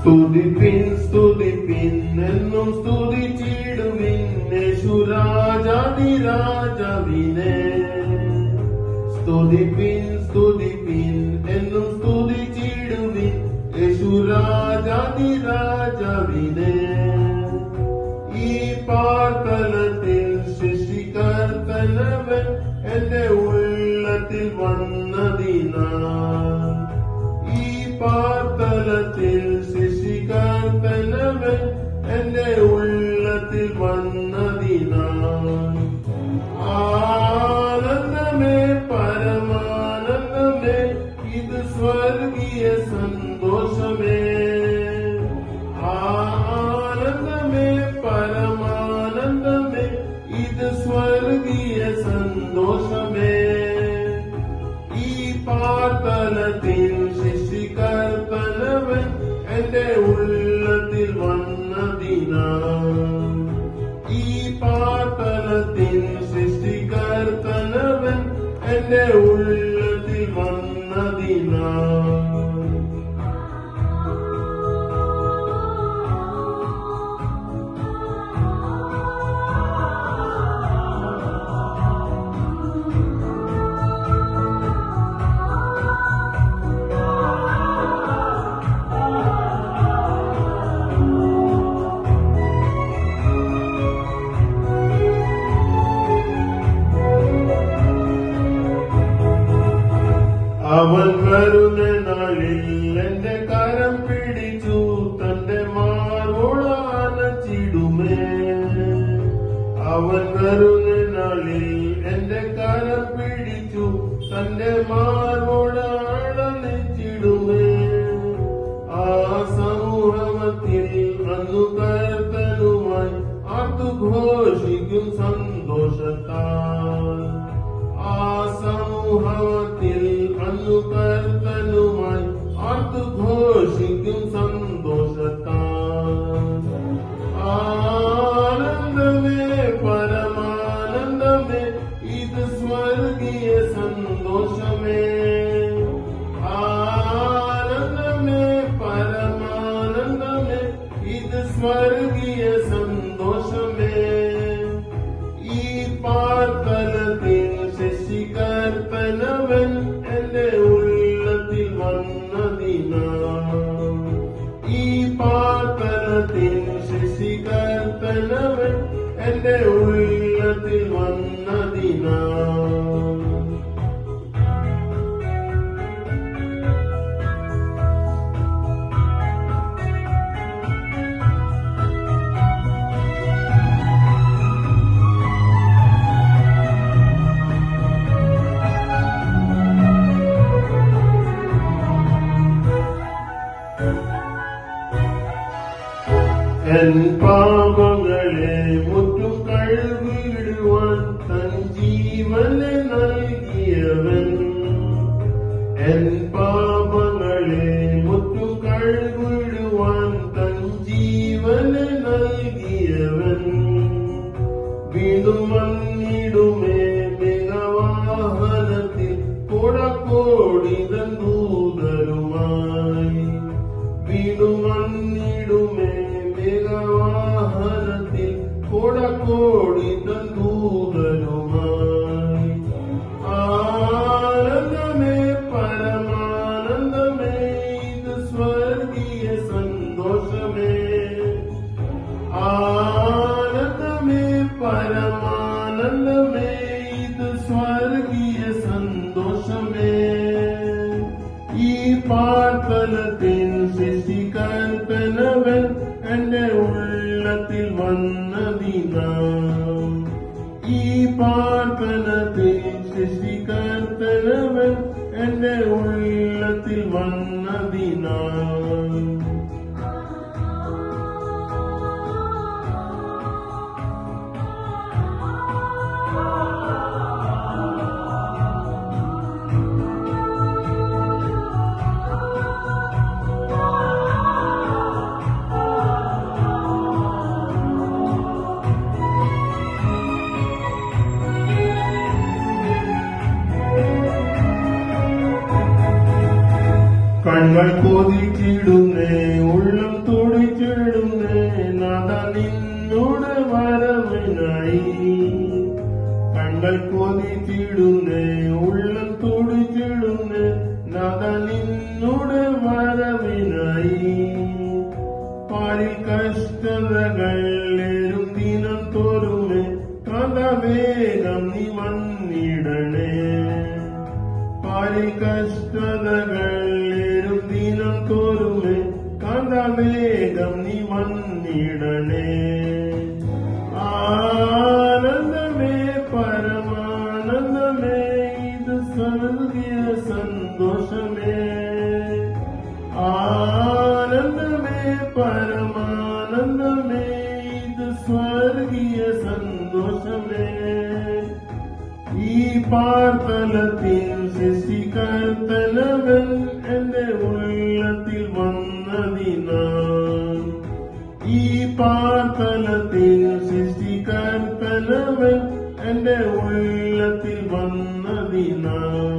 സ്തുതിപ്പിൻ എന്നും സ്തുതിച്ചിടുവിൻ യേശുരാജാധിരാജാവിനെ. സ്തുതിപ്പിൻ എന്നും സ്തുതിച്ചിടുവിൻ യേശുരാജാധിരാജാവിനെ. ഈ പാർത്തലത്തിൽ സൃഷ്ടികർത്തനവൻ എന്റെ ഉള്ളത്തിൽ വന്നതിനാൽ. ഈ പാർത്തലത്തിൽ സൃഷ്ടികർത്തനവൻ എന്റെ ഉള്ളത്തിൽ വന്നതിനാൽ. ആനന്ദമേ പരമാനന്ദമേ ഇത് സ്വർഗീയ സന്തോഷമേ. ആനന്ദമേ പരമാനന്ദമേ ഇത് സ്വർഗീയ സന്തോഷമേ. ഈ പാർത്തലത്തിൽ സൃഷ്ടികർത്തനവൻ എന്റെ ഉള്ളത്തിൽ വന്നതിനാൽ. ഈ പാർത്തലത്തിൽ സൃഷ്ടികർത്തനവൻ എന്റെ ഉള്ളത്തിൽ വന്നതിനാൽ. അവൻ വരുന്ന നാളിൽ എന്റെ കരം പിടിച്ചു തന്റെ മാറോട് അണച്ചിടുമേ. അവൻ വരുന്ന നാളിൽ എന്റെ കരം പിടിച്ചു തന്റെ മാറോട് അണച്ചിടുമേ. ആ സമൂഹത്തിൽ അന്നു കർത്തനുമായി ആർത്തുഘോഷിക്കും സന്തോഷത്താൽ. ആ സമൂഹത്തിൽ അന്നു കർത്തനുമായി ആർത്തുഘോഷിക്കും സന്തോഷത്താൽ. ആനന്ദമേ പരമാനന്ദമേ ഇത് സ്വർഗീയ സന്തോഷമേ. ആനന്ദമേ പരമാനന്ദമേ ഇത് സ്വർഗീയ സന്തോഷമേ. ഈ പാർത്തലത്തിൽ സൃഷ്ടികർത്തനവൻ എന്റെ ഉള്ളത്തിൽ വന്നതിനാൽ. ഈ പാർത്തലത്തിൽ സൃഷ്ടികർത്തനവൻ എന്റെ ഉള്ളത്തിൽ വന്നതിനാൽ. എൻ പാപങ്ങളെ മുറ്റും കഴുകിടുവാൻ തൻ ജീവനെ നൽകിയവൻ. എൻ പാപങ്ങളെ മുറ്റും കഴുകിടുവാൻ തൻ ജീവനെ നൽകിയവൻ. വീണ്ടും വന്നിടുമേ മേഘവാഹനത്തിൽ കോടാകോടിതൻ ദൂതരുമായി. വീണ്ടും വന്നിടുമേ മേഘവാഹനത്തിൽ കോടാകോടിതൻ ദൂതരുമായി. ആനന്ദമേ പരമാനന്ദമേ ഇത് സ്വർഗീയ സന്തോഷമേ. ആനന്ദമേ പരമാനന്ദമേ ഇത് സ്വർഗീയ സന്തോഷമേ. ഈ പാർത്തലത്തിൽ സൃഷ്ടികർത്തനവൻ എന്റെ ഉള്ളത്തിൽ വന്നതിനാൽ. ഈ പാർത്തലത്തിൽ സൃഷ്ടികർത്തനവൻ എന്റെ ഉള്ളത്തിൽ വന്നതിനാൽ. കണ്ണുകൾ കൊതിച്ചിടുന്നേ, ഉള്ളം തുടിച്ചിടുന്നേ, നാഥ നിന്നോട് വരവിനായി. കണ്ണുകൾ കൊതിച്ചിടുന്നേ, ഉള്ളം തുടിച്ചിടുന്നേ, നാഥ നിന്നോട് വരവിനായി. പാരിൽ കഷ്ടതകൾ ഏറും ദിനം തോറുമേ, കാന്ത വേഗം നീ വന്നിടണേ. പാരിൽ കഷ്ടതകൾ ഏറും ദിനം തോറുമേ, കാന്ത വേഗം നീ വന്നിടണേ. ആനന്ദമേ പരമാനന്ദമേ, ഇത് സ്വർഗീയ സന്തോഷമേ. ആനന്ദമേ പരമാനന്ദമേ, ഇത് സ്വർഗീയ സന്തോഷമേ. ഈ പാർത്തലത്തിൽ സൃഷ്ടികർത്തനവൻ എന്റെ ഉള്ളത്തിൽ വന്നതിനാൽ. ഈ പാർത്തലത്തിൽ സൃഷ്ടികർത്തനവൻ എന്റെ ഉള്ളത്തിൽ വന്നതിനാൽ.